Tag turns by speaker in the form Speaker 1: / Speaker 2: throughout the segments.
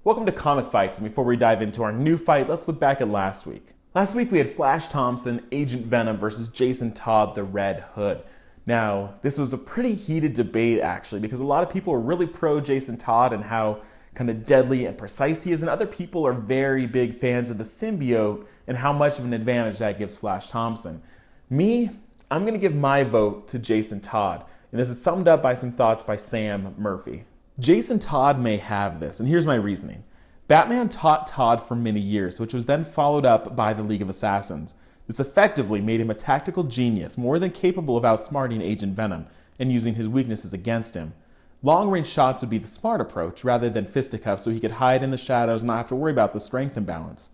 Speaker 1: Welcome to Comic Fights, and before we dive into our new fight, let's look back at last week. Last week we had Flash Thompson, Agent Venom versus Jason Todd, the Red Hood. Now, this was a pretty heated debate actually, because a lot of people are really pro Jason Todd and how kind of deadly and precise he is, and other people are very big fans of the symbiote and how much of an advantage that gives Flash Thompson. Me, I'm going to give my vote to Jason Todd, and this is summed up by some thoughts by Sam Murphy. Jason Todd may have this, and here's my reasoning. Batman taught Todd for many years, which was then followed up by the League of Assassins. This effectively made him a tactical genius, more than capable of outsmarting Agent Venom and using his weaknesses against him. Long-range shots would be the smart approach, rather than fisticuffs, so he could hide in the shadows and not have to worry about the strength imbalance.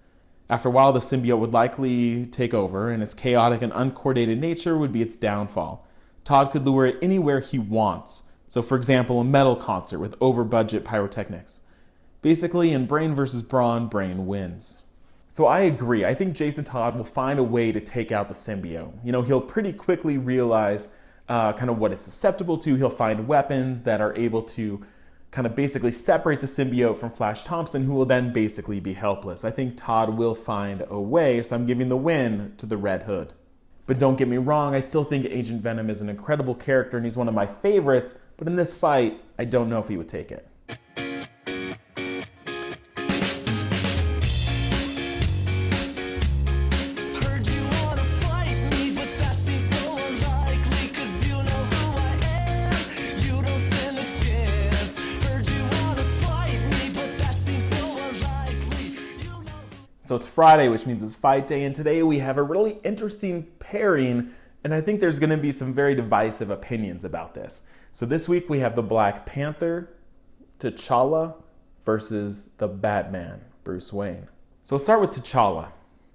Speaker 1: After a while, the symbiote would likely take over, and its chaotic and uncoordinated nature would be its downfall. Todd could lure it anywhere he wants. So for example, a metal concert with over-budget pyrotechnics. Basically, in brain versus brawn, brain wins. So I agree. I think Jason Todd will find a way to take out the symbiote. He'll pretty quickly realize kind of what it's susceptible to. He'll find weapons that are able to kind of basically separate the symbiote from Flash Thompson, who will then basically be helpless. I think Todd will find a way, so I'm giving the win to the Red Hood. But don't get me wrong, I still think Agent Venom is an incredible character and he's one of my favorites, but in this fight, I don't know if he would take it. So it's Friday, which means it's fight day, and today we have a really interesting pairing, and I think there's going to be some very divisive opinions about this. So this week we have the Black Panther, T'Challa, versus the Batman, Bruce Wayne. So we'll start with T'Challa.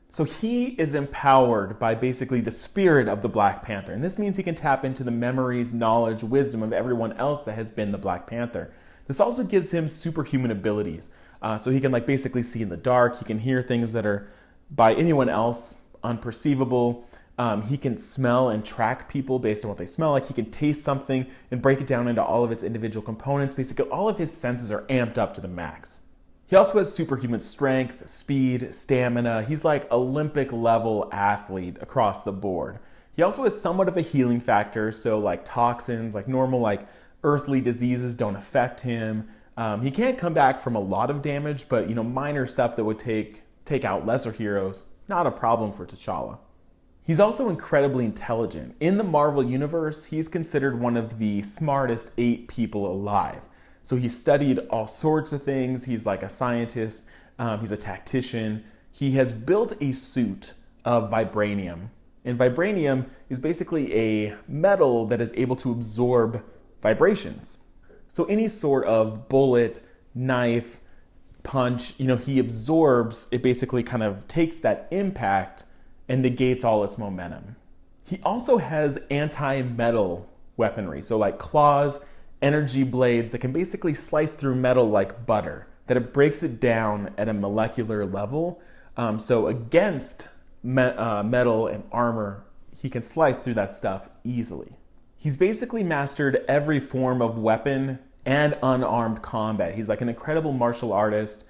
Speaker 1: So he is empowered by basically the spirit of the Black Panther, and this means he can tap into the memories, knowledge, wisdom of everyone else that has been the Black Panther. This also gives him superhuman abilities. So he can basically see in the dark. He can hear things that are by anyone else unperceivable. He can smell and track people based on what they smell like. He can taste something and break it down into all of its individual components. Basically, all of his senses are amped up to the max. He also has superhuman strength, speed, stamina. He's like Olympic level athlete across the board. He also has somewhat of a healing factor. So toxins, normal earthly diseases don't affect him. He can't come back from a lot of damage, but minor stuff that would take out lesser heroes, not a problem for T'Challa. He's also incredibly intelligent. In the Marvel Universe, he's considered one of the smartest 8 people alive. So he's studied all sorts of things. He's like a scientist. He's a tactician. He has built a suit of vibranium. And vibranium is basically a metal that is able to absorb vibrations. So any sort of bullet, knife, punch, he absorbs, it basically kind of takes that impact and negates all its momentum. He also has anti-metal weaponry, so claws, energy blades that can basically slice through metal like butter, that it breaks it down at a molecular level. So against metal and armor, he can slice through that stuff easily. He's basically mastered every form of weapon and unarmed combat. He's an incredible martial artist.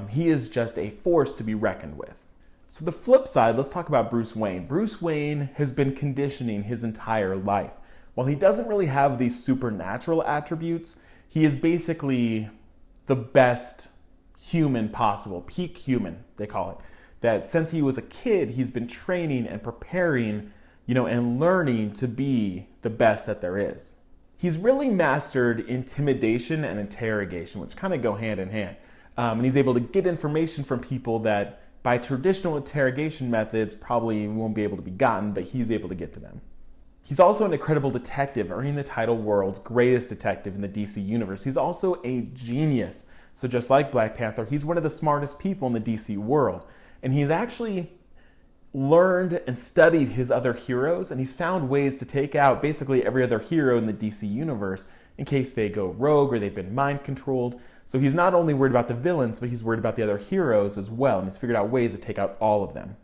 Speaker 1: He is just a force to be reckoned with. So the flip side, let's talk about Bruce Wayne. Bruce Wayne has been conditioning his entire life. While he doesn't really have these supernatural attributes, he is basically the best human possible, peak human, they call it. That since he was a kid, he's been training and preparing, and learning to be the best that there is. He's really mastered intimidation and interrogation, which kind of go hand in hand. And he's able to get information from people that by traditional interrogation methods probably won't be able to be gotten, but he's able to get to them. He's also an incredible detective, earning the title world's greatest detective in the DC universe. He's also a genius. So just like Black Panther, he's one of the smartest people in the DC world. And he's actually learned and studied his other heroes, and he's found ways to take out basically every other hero in the DC universe in case they go rogue or they've been mind controlled. So he's not only worried about the villains, but he's worried about the other heroes as well, and he's figured out ways to take out all of them.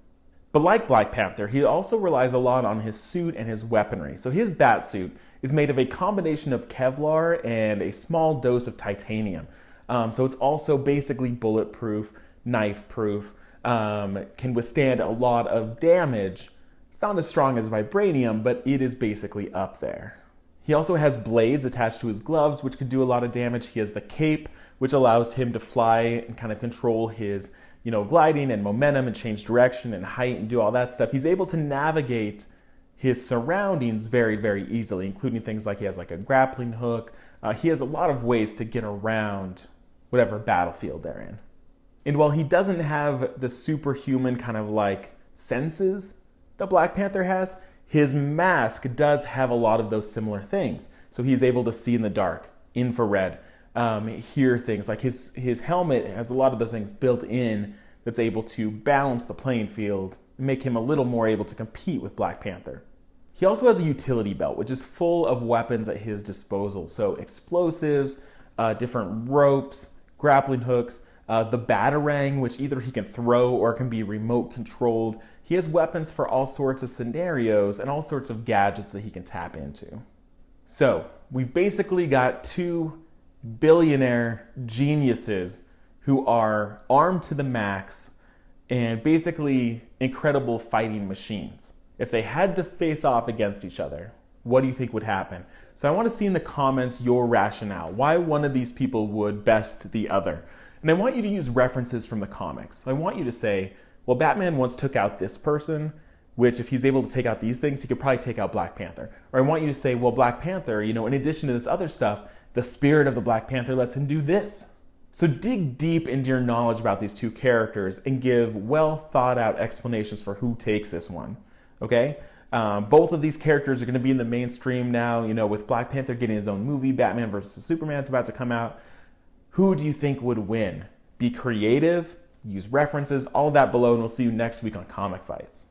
Speaker 1: But like Black Panther, he also relies a lot on his suit and his weaponry. So his bat suit is made of a combination of Kevlar and a small dose of titanium. So it's also basically bulletproof, knife-proof, can withstand a lot of damage. It's not as strong as vibranium, but it is basically up there. He also has blades attached to his gloves, which could do a lot of damage. He has the cape, which allows him to fly and kind of control his, gliding and momentum and change direction and height and do all that stuff. He's able to navigate his surroundings very, very easily, including things like he has like a grappling hook. He has a lot of ways to get around whatever battlefield they're in. And while he doesn't have the superhuman kind of like senses that Black Panther has, his mask does have a lot of those similar things. So he's able to see in the dark, infrared, hear things. Like his helmet has a lot of those things built in that's able to balance the playing field and make him a little more able to compete with Black Panther. He also has a utility belt, which is full of weapons at his disposal. So explosives, different ropes, grappling hooks, the batarang, which either he can throw or can be remote controlled. He has weapons for all sorts of scenarios and all sorts of gadgets that he can tap into. So we've basically got two billionaire geniuses who are armed to the max and basically incredible fighting machines. If they had to face off against each other, what do you think would happen? So I want to see in the comments your rationale, why one of these people would best the other. And I want you to use references from the comics. So I want you to say, well, Batman once took out this person, which if he's able to take out these things, he could probably take out Black Panther. Or I want you to say, well, Black Panther, in addition to this other stuff, the spirit of the Black Panther lets him do this. So dig deep into your knowledge about these two characters and give well thought out explanations for who takes this one. Okay? Both of these characters are going to be in the mainstream now, with Black Panther getting his own movie, Batman vs. Superman's about to come out. Who do you think would win? Be creative, use references, all of that below, and we'll see you next week on Comic Fights.